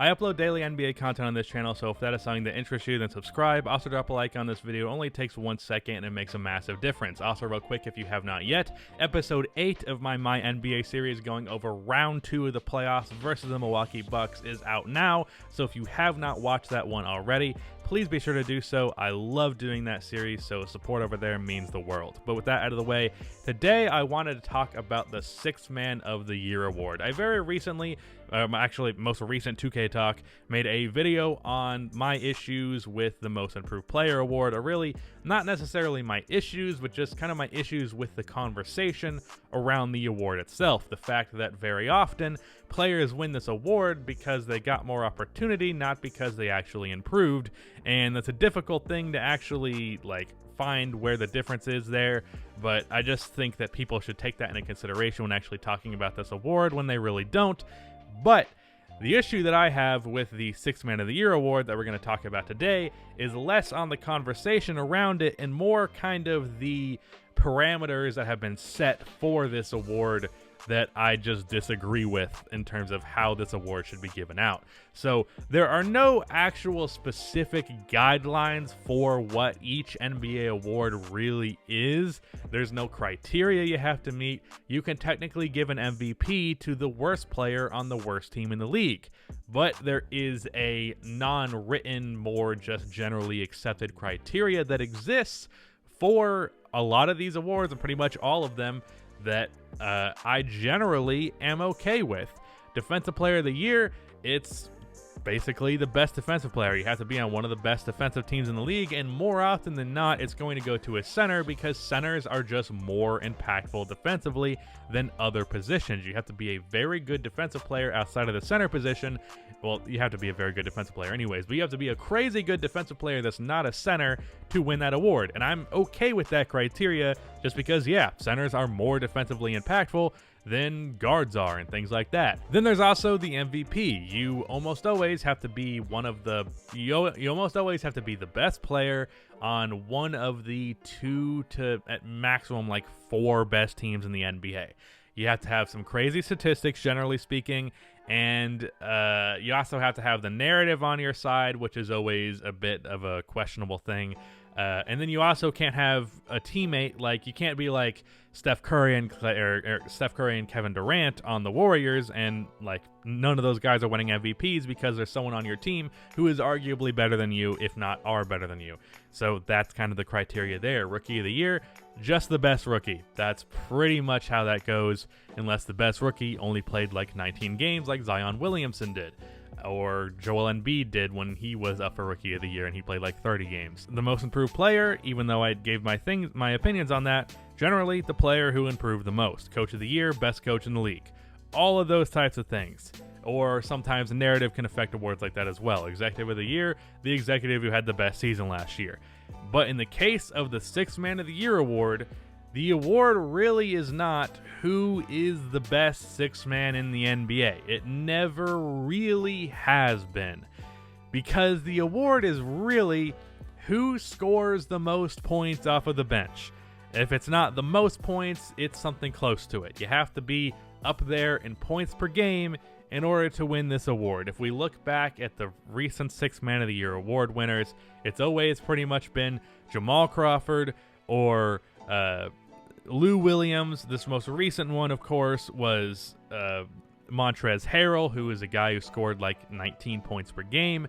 I upload daily NBA content on this channel, so if that is something that interests you, then subscribe. Also drop a like on this video. It only takes 1 second and it makes a massive difference. Also, real quick, if you have not yet, episode 8 of my NBA series going over round 2 of the playoffs versus the Milwaukee Bucks is out now. So if you have not watched that one already, please be sure to do so. I love doing that series, so support over there means the world. But with that out of the way, today I wanted to talk about the Sixth Man of the Year award. I very recently, actually most recent 2K Talk, made a video on my issues with the Most Improved Player award, or really not necessarily my issues, but just kind of my issues with the conversation around the award itself. The fact that very often players win this award because they got more opportunity, not because they actually improved, and that's a difficult thing to actually find where the difference is there, but I just think that people should take that into consideration when actually talking about this award when they really don't. But the issue that I have with the Sixth Man of the Year award that we're going to talk about today is less on the conversation around it and more kind of the parameters that have been set for this award that I just disagree with in terms of how this award should be given out. So there are no actual specific guidelines for what each NBA award really is. There's no criteria you have to meet. You can technically give an MVP to the worst player on the worst team in the league, but there is a non-written, more just generally accepted criteria that exists for a lot of these awards, and pretty much all of them, that I generally am okay with. Defensive Player of the Year, it's basically the best defensive player. You have to be on one of the best defensive teams in the league, and more often than not, it's going to go to a center because centers are just more impactful defensively than other positions. You have to be a very good defensive player outside of the center position. Well, you have to be a very good defensive player anyways, but you have to be a crazy good defensive player that's not a center to win that award. And I'm okay with that criteria just because, yeah, centers are more defensively impactful than guards are and things like that. Then there's also the MVP. You almost always have to be you almost always have to be the best player on one of the 2 to at maximum 4 best teams in the NBA. You have to have some crazy statistics, generally speaking, and you also have to have the narrative on your side, which is always a bit of a questionable thing. And then you also can't have a teammate, you can't be like Steph Curry and Kevin Durant on the Warriors, and none of those guys are winning MVPs because there's someone on your team who is arguably better than you, if not are better than you. So that's kind of the criteria there. Rookie of the Year, just the best rookie. That's pretty much how that goes, unless the best rookie only played 19 games like Zion Williamson did, or Joel Embiid did when he was up for Rookie of the Year and he played 30 games. The Most Improved Player, even though I gave my opinions on that, generally the player who improved the most. Coach of the Year, best coach in the league. All of those types of things. Or sometimes the narrative can affect awards like that as well. Executive of the Year, the executive who had the best season last year. But in the case of the Sixth Man of the Year award, the award really is not who is the best sixth man in the NBA. It never really has been. Because the award is really who scores the most points off of the bench. If it's not the most points, it's something close to it. You have to be up there in points per game in order to win this award. If we look back at the recent Sixth Man of the Year award winners, it's always pretty much been Jamal Crawford or Lou Williams. This most recent one, of course, was Montrezl Harrell, who is a guy who scored 19 points per game.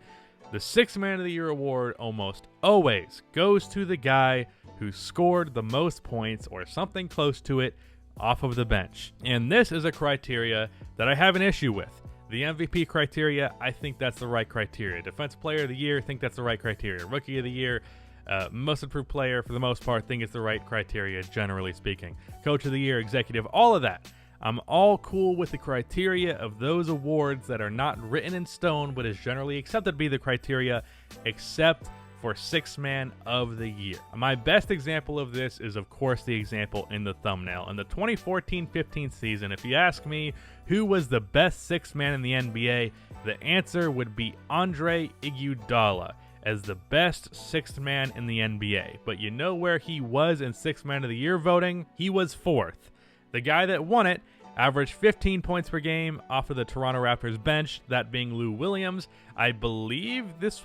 The Sixth Man of the Year award almost always goes to the guy who scored the most points or something close to it off of the bench. And this is a criteria that I have an issue with. The MVP criteria, I think that's the right criteria. Defensive Player of the Year, I think that's the right criteria. Rookie of the Year, Most Improved Player, for the most part, think it's the right criteria, generally speaking. Coach of the Year, executive, all of that. I'm all cool with the criteria of those awards that are not written in stone, but is generally accepted to be the criteria, except for Sixth Man of the Year. My best example of this is, of course, the example in the thumbnail. In the 2014-15 season, if you ask me who was the best sixth man in the NBA, the answer would be Andre Iguodala as the best sixth man in the NBA. But you know where he was in Sixth Man of the Year voting? He was fourth. The guy that won it averaged 15 points per game off of the Toronto Raptors bench, that being Lou Williams. I believe this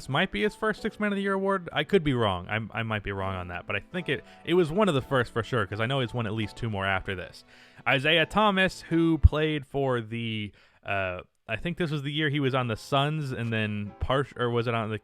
might be his first Sixth Man of the Year award. I could be wrong. I might be wrong on that, but I think it was one of the first for sure, because I know he's won at least 2 more after this. Isaiah Thomas, who played for the, I think this was the year he was on the Suns, and then was it on the...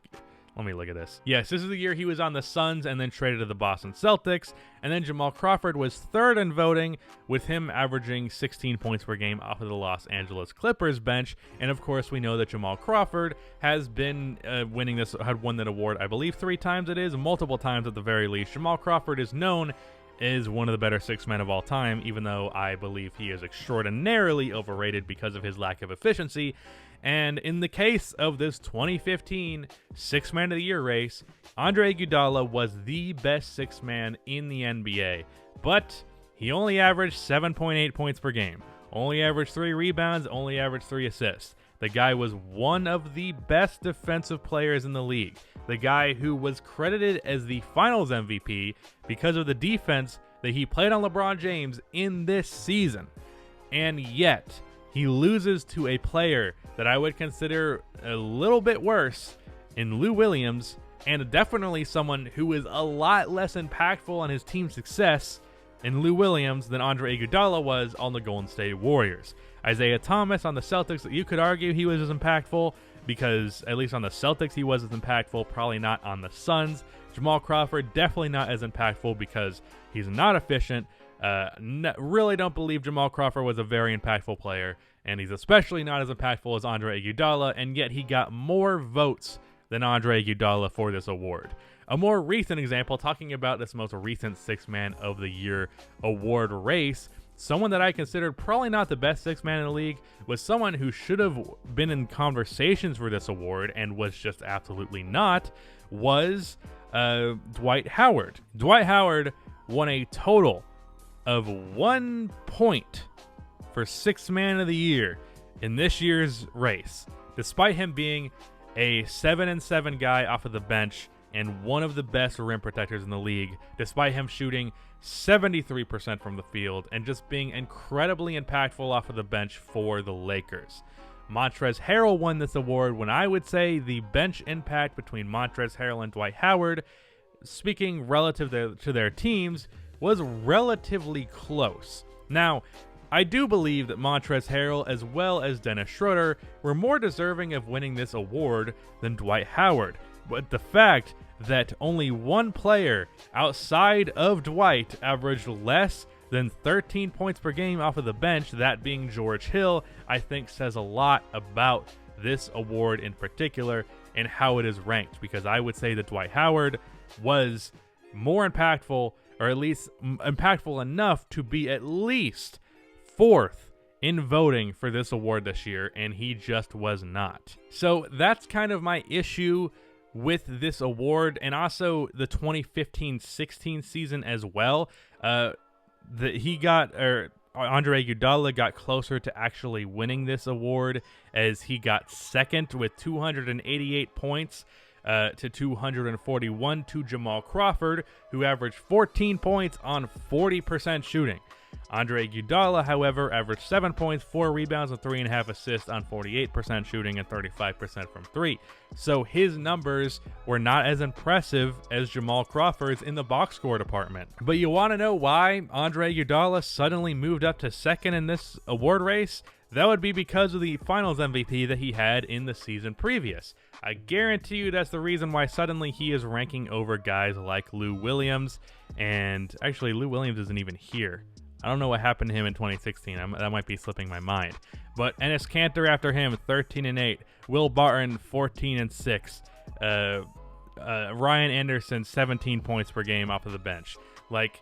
Let me look at this. Yes, this is the year he was on the Suns and then traded to the Boston Celtics. And then Jamal Crawford was third in voting, with him averaging 16 points per game off of the Los Angeles Clippers bench. And of course, we know that Jamal Crawford has been had won that award, I believe 3 times it is, multiple times at the very least. Jamal Crawford is known as one of the better 6 men of all time, even though I believe he is extraordinarily overrated because of his lack of efficiency. And in the case of this 2015 Sixth Man of the Year race, Andre Iguodala was the best 6 man in the NBA, but he only averaged 7.8 points per game, only averaged 3 rebounds, only averaged 3 assists. The guy was one of the best defensive players in the league. The guy who was credited as the Finals MVP because of the defense that he played on LeBron James in this season. And yet, he loses to a player that I would consider a little bit worse in Lou Williams, and definitely someone who is a lot less impactful on his team's success in Lou Williams than Andre Iguodala was on the Golden State Warriors. Isaiah Thomas on the Celtics, you could argue he was as impactful, because at least on the Celtics he was as impactful, probably not on the Suns. Jamal Crawford, definitely not as impactful because he's not efficient. Really don't believe Jamal Crawford was a very impactful player, and he's especially not as impactful as Andre Iguodala, and yet he got more votes than Andre Iguodala for this award. A more recent example, talking about this most recent 6 Man of the Year award race, someone that I considered probably not the best 6 man in the league, was someone who should have been in conversations for this award and was just absolutely not, was Dwight Howard. Dwight Howard won a total of 1 point for 6 Man of the Year in this year's race, despite him being a 7-7 guy off of the bench and one of the best rim protectors in the league, despite him shooting 73% from the field and just being incredibly impactful off of the bench for the Lakers. Montrezl Harrell won this award when I would say the bench impact between Montrezl Harrell and Dwight Howard, speaking relative to their teams, was relatively close. Now, I do believe that Montrezl Harrell as well as Dennis Schroeder were more deserving of winning this award than Dwight Howard, but the fact that only one player outside of Dwight averaged less than 13 points per game off of the bench, that being George Hill, I think says a lot about this award in particular and how it is ranked, because I would say that Dwight Howard was more impactful, or at least impactful enough to be at least 4th in voting for this award this year, and he just was not. So that's kind of my issue with this award, and also the 2015-16 season as well. Andre Iguodala got closer to actually winning this award, as he got second with 288 points to 241 to Jamal Crawford, who averaged 14 points on 40% shooting. Andre Iguodala, however, averaged 7 points, 4 rebounds, and 3.5 assists on 48% shooting and 35% from 3. So his numbers were not as impressive as Jamal Crawford's in the box score department. But you want to know why Andre Iguodala suddenly moved up to second in this award race? That would be because of the Finals MVP that he had in the season previous. I guarantee you that's the reason why suddenly he is ranking over guys like Lou Williams. And actually, Lou Williams isn't even here. I don't know what happened to him in 2016. That might be slipping my mind. But Enes Kanter after him, 13-8. Will Barton, 14-6. Ryan Anderson, 17 points per game off of the bench. Like,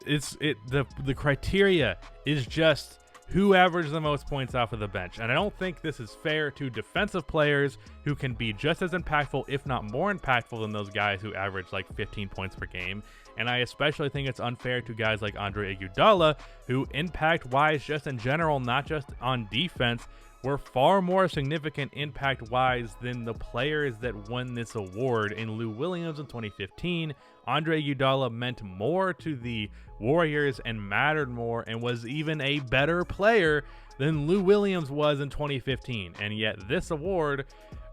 the criteria is just who averaged the most points off of the bench. And I don't think this is fair to defensive players who can be just as impactful, if not more impactful, than those guys who average like 15 points per game. And I especially think it's unfair to guys like Andre Iguodala, who impact-wise, just in general, not just on defense, were far more significant impact-wise than the players that won this award. In Lou Williams in 2015, Andre Iguodala meant more to the Warriors and mattered more and was even a better player than Lou Williams was in 2015. And yet this award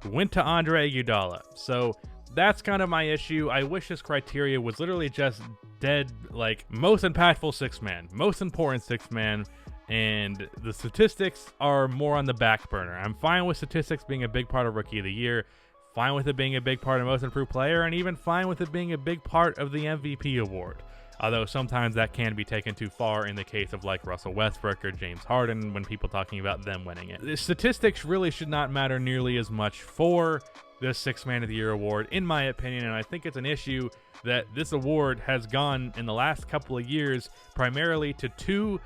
went to Andre Iguodala. So that's kind of my issue. I wish this criteria was literally just dead, like most impactful sixth man, most important sixth man, and the statistics are more on the back burner. I'm fine with statistics being a big part of Rookie of the Year, fine with it being a big part of Most Improved Player, and even fine with it being a big part of the MVP award. Although sometimes that can be taken too far in the case of like Russell Westbrook or James Harden when people talking about them winning it. The statistics really should not matter nearly as much for the Sixth Man of the Year award, in my opinion, and I think it's an issue that this award has gone in the last couple of years primarily to two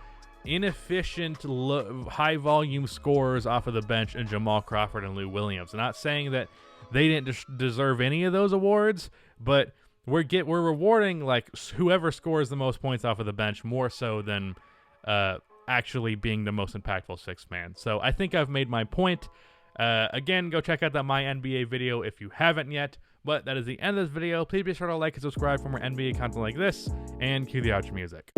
inefficient, high-volume scorers off of the bench in Jamal Crawford and Lou Williams. I'm not saying that they didn't deserve any of those awards, but we're rewarding like whoever scores the most points off of the bench more so than actually being the most impactful sixth man. So I think I've made my point. Again, go check out that My NBA video if you haven't yet. But that is the end of this video. Please be sure to like and subscribe for more NBA content like this, and cue the outro music.